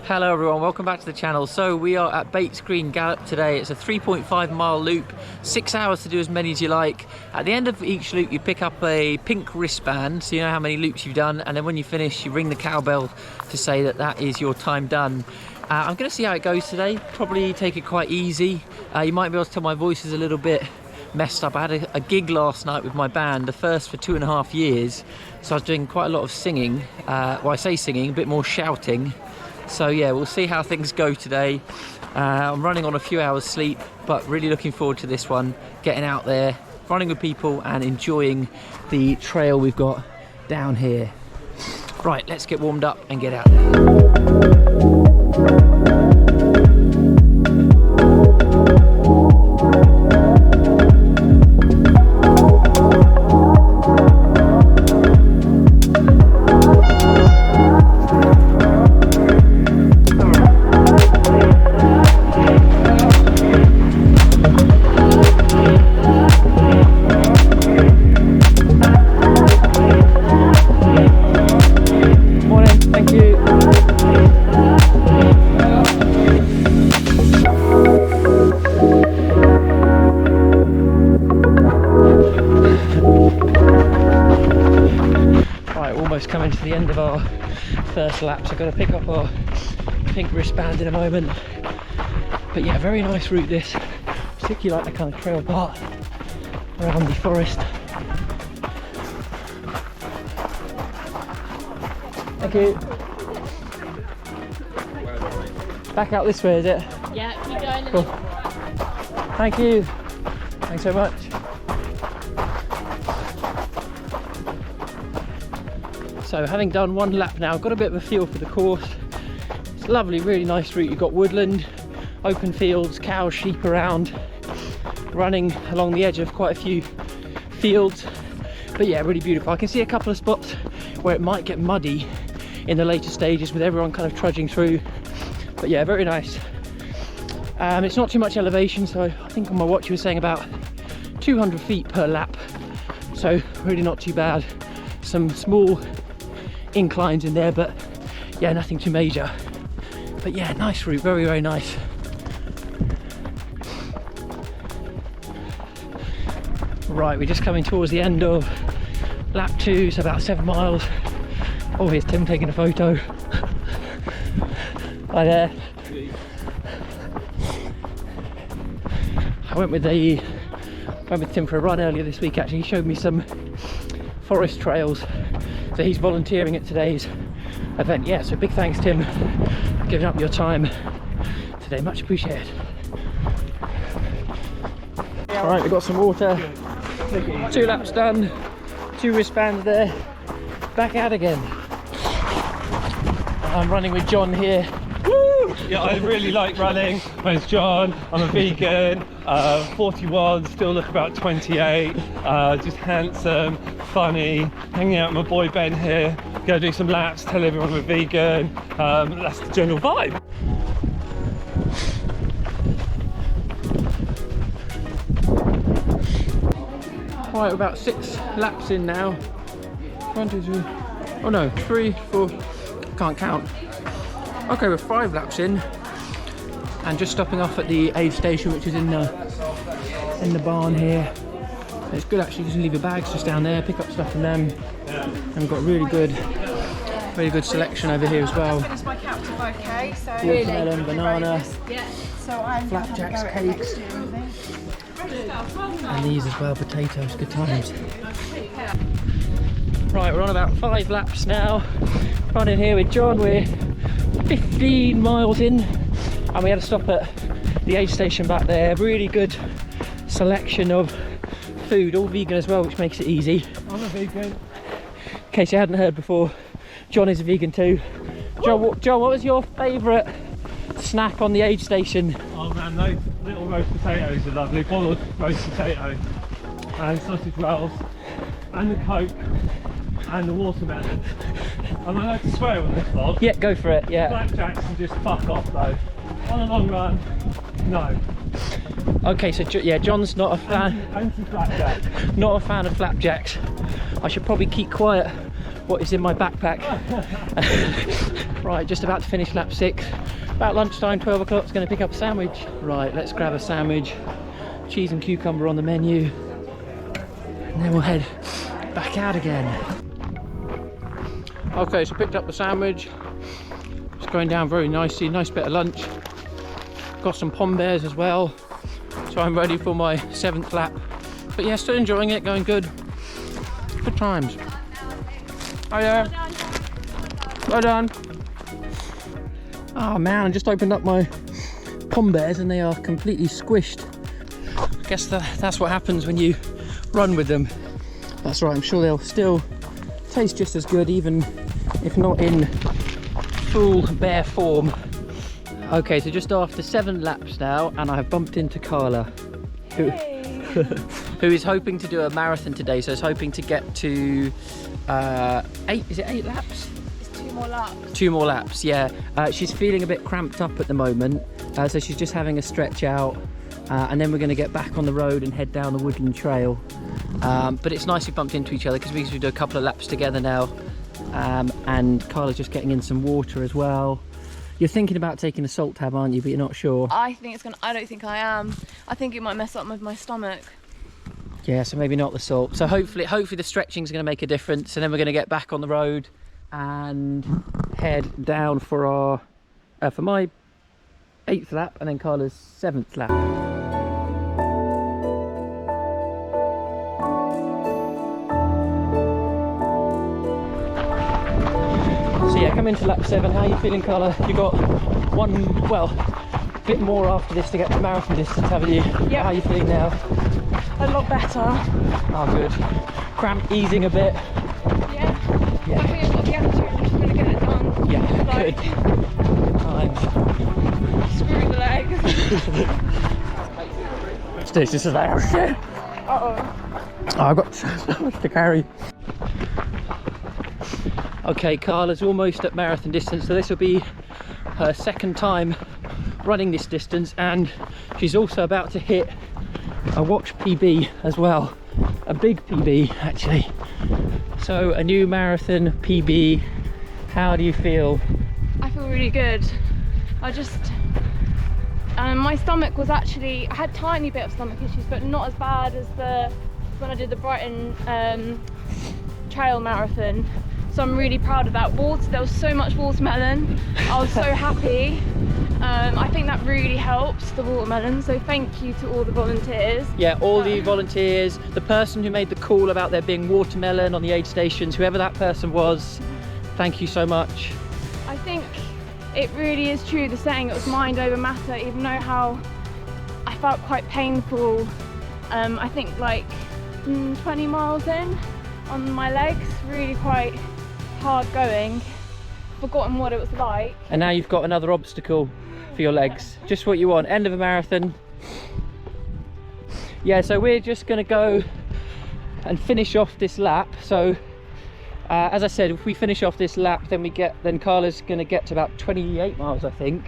Hello everyone, welcome back to the channel. So we are at Bates Green Gallop today. It's a 3.5 mile loop, 6 hours to do as many as you like. At the end of each loop you pick up a pink wristband so you know how many loops you've done, and then when you finish you ring the cowbell to say that that is your time done. I'm going to see how it goes today, probably take it quite easy. You might be able to tell my voice is a little bit messed up. I had a gig last night with my band, the first for 2.5 years, so I was doing quite a lot of singing. Well, I say singing, a bit more shouting. So yeah, we'll see how things go today. I'm running on a few hours sleep, but really looking forward to this one, getting out there, running with people and enjoying the trail we've got down here. Right, let's get warmed up and get out there. Coming to the end of our first lap, so I've got to pick up our pink wristband in a moment. But yeah, very nice route this, particularly like the kind of trail part around the forest. Thank you. Back out this way, is it? Yeah, keep going. Cool. Thank you. Thanks so much. So having done one lap now, I've got a bit of a feel for the course. It's lovely, really nice route. You've got woodland, open fields, cows, sheep around, running along the edge of quite a few fields. But yeah, really beautiful. I can see a couple of spots where it might get muddy in the later stages with everyone kind of trudging through. But yeah, very nice. It's not too much elevation, so I think on my watch you were saying about 200 feet per lap. So really not too bad. Some small inclines in there, but yeah, nothing too major. But yeah, nice route, very, very nice. Right, we're just coming towards the end of lap 2, so about 7 miles. Oh, here's Tim taking a photo. Hi there. I went with Tim for a run earlier this week. Actually, he showed me some forest trails, so he's volunteering at today's event. Yeah, so big thanks, Tim, for giving up your time today, much appreciated. All right, we've got some water, 2 laps done, 2 wristbands there, back out again. I'm running with John here. Woo! Yeah, I really like running. My name's John, I'm a vegan, 41, still look about 28, just handsome, funny, hanging out with my boy Ben here, gonna do some laps, tell everyone we're vegan. That's the general vibe. Right, we're about 6 laps in now. 1, 2, 3, oh no, 3, 4, can't count. Okay, we're 5 laps in and just stopping off at the aid station, which is in the barn here. It's good actually, just leave your bags just down there, pick up stuff from them, and we've got really good selection over here as well. Finished my captive bouquet, so Watermelon, banana, so I'm flapjacks, cakes, and these as well, potatoes, good times. Right, we're on about 5 laps now, running here with John. We're 15 miles in and we had to stop at the aid station back there. Really good selection of food, all vegan as well, which makes it easy. I'm a vegan. In case you hadn't heard before, John is a vegan too. John, what was your favourite snack on the aid station? Oh man, those little roast potatoes are lovely, boiled roast potato and sausage rolls and the Coke and the watermelon. Am I allowed to swear on this vlog? Yeah, go for it, yeah. Flapjacks can just fuck off though. On a long run, no. Okay, so yeah, John's not a fan. Anti-flapjack. Not a fan of flapjacks. I should probably keep quiet what is in my backpack. Right, just about to finish lap 6. About lunchtime, 12 o'clock, it's going to pick up a sandwich. Right, let's grab a sandwich. Cheese and cucumber on the menu. And then we'll head back out again. Okay, so picked up the sandwich. It's going down very nicely, nice bit of lunch. Got some pom bears as well. So I'm ready for my 7th lap. But yeah, still enjoying it, going good. Good times. Oh yeah. Well done. Oh man, I just opened up my pom bears and they are completely squished. I guess that's what happens when you run with them. That's right, I'm sure they'll still taste just as good, even if not in full bear form. Okay, so just after 7 laps now, and I have bumped into Carla, who is hoping to do a marathon today. So is hoping to get to 8, is it 8 laps? It's 2 more laps. 2 more laps, yeah. She's feeling a bit cramped up at the moment, so she's just having a stretch out, and then we're going to get back on the road and head down the woodland trail. But it's nice we bumped into each other because we usually do a couple of laps together now, and Carla's just getting in some water as well. You're thinking about taking a salt tab, aren't you? But you're not sure. I don't think I am. I think it might mess up with my stomach. Yeah, so maybe not the salt. So hopefully the stretching is going to make a difference, and then we're going to get back on the road and head down for our for my 8th lap, and then Carla's 7th lap. So yeah, come into lap 7. How are you feeling, Carla? You got a bit more after this to get to marathon distance, haven't you? Yeah. How are you feeling now? A lot better. Oh, good. Cramp easing a bit. Yeah. Yeah. I think I've got the attitude. I'm just going to get it done. Yeah, Like, good. Times. screw the legs. This is like, oh shit. Uh-oh. Oh, I've got so much to carry. Okay, Carla's almost at marathon distance, so this will be her 2nd time running this distance, and she's also about to hit a watch PB as well, a big PB actually. So a new marathon PB. How do you feel? I feel really good. My stomach was actually, I had a tiny bit of stomach issues, but not as bad as when I did the Brighton trail marathon. So I'm really proud of that. There was so much watermelon. I was so happy. I think that really helps, the watermelon. So thank you to all the volunteers. Yeah, all the volunteers, the person who made the call about there being watermelon on the aid stations, whoever that person was, thank you so much. I think it really is true, the saying, it was mind over matter, even though how I felt quite painful. I think like 20 miles in on my legs, really quite hard going. Forgotten what it was like. And now you've got another obstacle for your legs. Just what you want. End of a marathon. Yeah, so we're just going to go and finish off this lap. So as I said, if we finish off this lap, then Carla's going to get to about 28 miles, I think.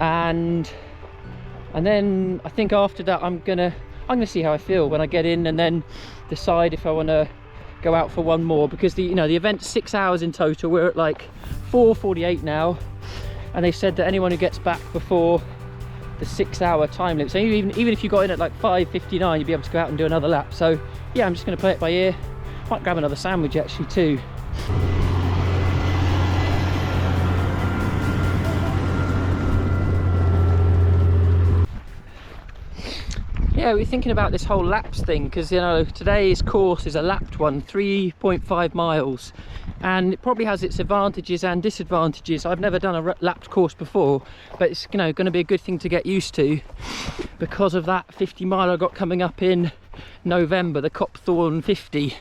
And then I think after that I'm gonna see how I feel when I get in, and then decide if I want to go out for one more, because the event's 6 hours in total. We're at like 4:48 now, and they said that anyone who gets back before the 6 hour time limit, so even if you got in at like 5:59, you'd be able to go out and do another lap. So yeah, I'm just going to play it by ear. Might grab another sandwich actually too. Yeah, we're thinking about this whole laps thing, because today's course is a lapped one, 3.5 miles, and it probably has its advantages and disadvantages. I've never done a lapped course before, but it's going to be a good thing to get used to because of that 50 mile I got coming up in November, the Copthorne 50,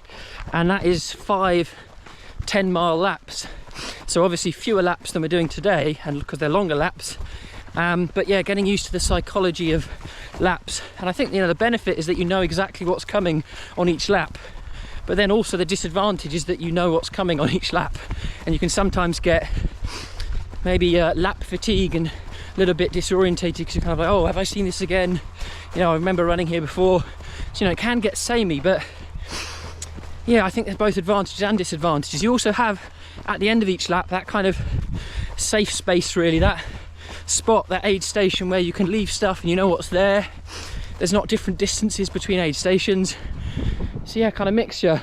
and that is 5 10-mile laps. So obviously fewer laps than we're doing today, and because they're longer laps. But yeah, getting used to the psychology of laps, and I think the benefit is that you know exactly what's coming on each lap, but then also the disadvantage is that you know what's coming on each lap, and you can sometimes get maybe lap fatigue and a little bit disorientated because you're kind of like, oh, have I seen this again? I remember running here before, so it can get samey, but yeah, I think there's both advantages and disadvantages. You also have, at the end of each lap, that kind of safe space really, that spot, that aid station where you can leave stuff and you know what's there. There's not different distances between aid stations. So yeah, kind of mixture.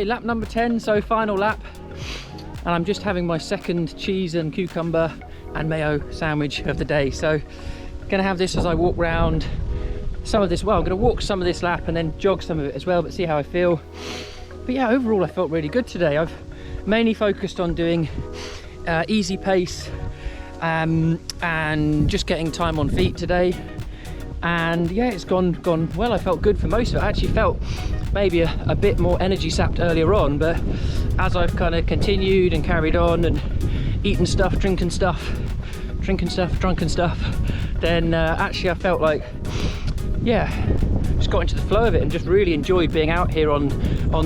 Lap number 10, so final lap, and I'm just having my second cheese and cucumber and mayo sandwich of the day. So gonna have this as I walk round some of this. Well, I'm gonna walk some of this lap and then jog some of it as well, but see how I feel. But yeah, overall I felt really good today. I've mainly focused on doing easy pace and just getting time on feet today, and yeah, it's gone well. I felt good for most of it. I actually felt maybe a bit more energy sapped earlier on, but as I've kind of continued and carried on and eaten stuff, drinking stuff, drunken stuff, then actually I felt like, yeah, just got into the flow of it and just really enjoyed being out here on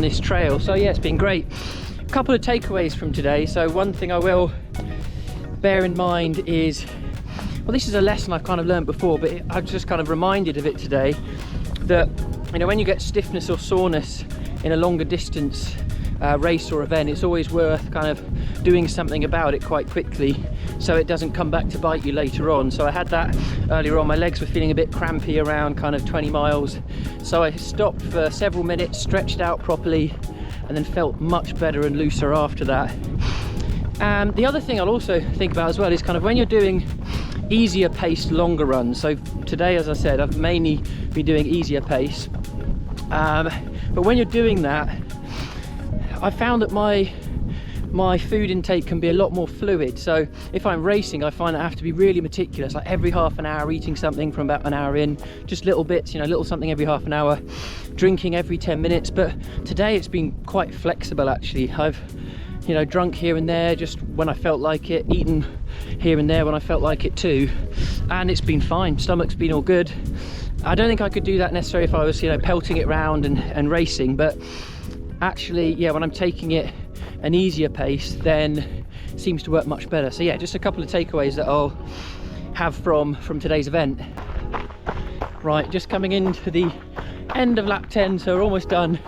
this trail. So yeah, it's been great. A couple of takeaways from today. So one thing I will bear in mind is, well, this is a lesson I've kind of learned before, but I was just kind of reminded of it today, that you know, when you get stiffness or soreness in a longer distance race or event, it's always worth kind of doing something about it quite quickly so it doesn't come back to bite you later on. So I had that earlier on. My legs were feeling a bit crampy around kind of 20 miles, so I stopped for several minutes, stretched out properly, and then felt much better and looser after that. And the other thing I'll also think about as well is kind of when you're doing easier paced longer runs. So today, as I said, I've mainly been doing easier pace, but when you're doing that, I found that my food intake can be a lot more fluid. So if I'm racing, I find I have to be really meticulous, like every half an hour eating something from about an hour in, just little bits, you know, little something every half an hour, drinking every 10 minutes. But today it's been quite flexible actually. I've, you know, drunk here and there just when I felt like it, eaten here and there when I felt like it too, and it's been fine. Stomach's been all good. I don't think I could do that necessarily if I was, you know, pelting it round and racing, but actually, yeah, when I'm taking it an easier pace, then it seems to work much better. So yeah, just a couple of takeaways that I'll have from today's event. Right, just coming into the end of lap 10, so we're almost done.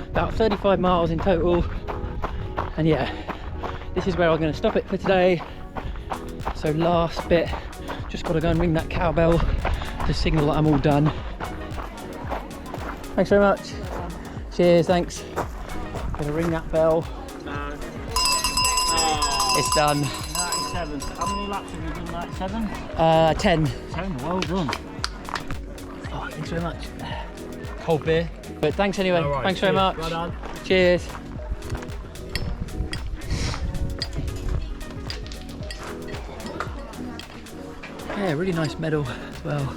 About 35 miles in total, and yeah, this is where I'm going to stop it for today. So last bit, just got to go and ring that cowbell to signal that I'm all done. Thanks very much. Cheers, thanks. Gonna ring that bell. No. It's done. 97. How many laps have you done? 97? 10. 10, well done. Oh, thanks very much. Cold beer. But thanks anyway. Right, thanks very much. Well done. Cheers. Yeah, really nice medal as well.